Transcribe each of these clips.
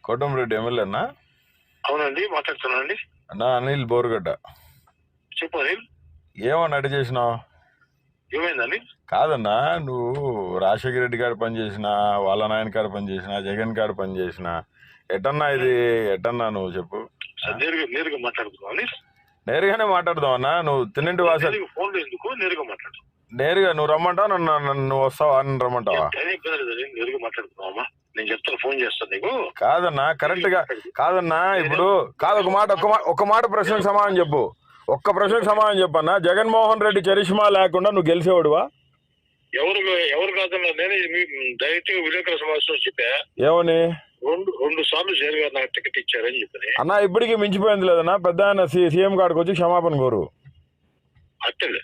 కోటంరెడ్డి ఎమ్మెల్యేనా? అవునండి, మాట్లాడుతున్నానండి. అన్నా అనిల్ బోరుగడ్డ. చెప్పు అనిల్, ఏమన్నా అడి చేసినావు? ఏమైందని? కాదన్నా, నువ్వు రాజశేఖర రెడ్డి గారు పనిచేసినా, వాళ్ళ నాయన గారు పనిచేసినా, జగన్ గారు పనిచేసినా, ఎటన్నా ఇది ఎటన్నా నువ్వు చెప్పు. నేరుగా మాట్లాడుతున్నావు అనిల్. నేరుగానే మాట్లాడదాం అన్నా. నువ్వు తిన్నింటి వాస ఫోన్లో ఎందుకు? నేరుగా మాట్లాడు. నేరుగా నువ్వు రమ్మంటావు, నన్ను వస్తావా? నన్ను రమ్మంటావా? నేరుగా మాట్లాడుతున్నావా? నేను చెప్తాను, ఫోన్ చేస్తాను నీకు. కాదన్నా, కరెక్ట్ గా కాదన్నా. ఇప్పుడు కాదు, ఒక మాట ప్రశ్నకు సమాధానం చెప్పు. ఒక్క ప్రశ్నకు సమాధానం చెప్పన్నా. జగన్మోహన్ రెడ్డి చరిష్మా లేకుండా నువ్వు గెలిచేవాడువా? ఎవరు కాదన్నా, నేనే డైరెక్ట్ గా విలేకరుల సమావేశంలో చెప్పా. ఏమని? రెండు సార్లు జైలు గారు నాకు టికెట్ ఇచ్చారని చెప్పని. అన్నా ఇప్పటికీ మించిపోయింది లేదన్నా. పెద్ద ఆయన సీఎం కాడికి వచ్చి క్షమాపణ కోరు. అట్టలే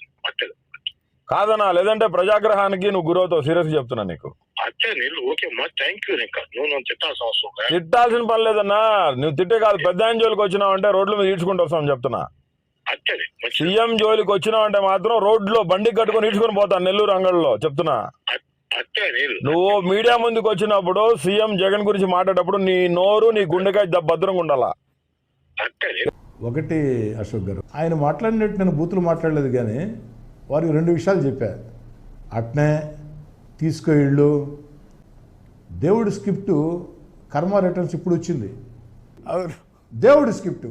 కాదన్నా, లేదంటే ప్రజాగ్రహానికి నువ్వు గురవుతావు. సీరియస్ గా చెప్తున్నా నీకు. అట్టే నీళ్ళు ఓకే అమ్మా, థ్యాంక్ యూ. నువ్వు నన్ను తిట్టాల్సిన అవసరం లేదు. తిట్టాల్సిన పని లేదన్నా. నువ్వు తిట్టే కాదు, పెద్ద ఆయన జోలికి వచ్చినావు అంటే రోడ్ల మీద ఈడ్చుకుంటూ వస్తామని చెప్తున్నా. సీఎం జోలికి వచ్చినావు అంటే మాత్రం రోడ్లో బండి కట్టుకుని ఈడ్చుకుని పోతాను, నెల్లూరు అంగళ్ళలో చెప్తున్నా. నువ్వు మీడియా ముందుకు వచ్చినప్పుడు సీఎం జగన్ గురించి మాట్లాడేటప్పుడు నీ నోరు, నీ గుండెకాయ భద్రంగా ఉండాలా. ఒకటి అశోక్ గారు, ఆయన మాట్లాడినట్టు నేను బూతులు మాట్లాడలేదు, కానీ వారికి 2 విషయాలు చెప్పా. అట్నే తీసుకో ఇళ్ళు, దేవుడి స్క్రిప్టు కర్మ రిటర్న్స్ ఇప్పుడు వచ్చింది. దేవుడి స్క్రిప్టు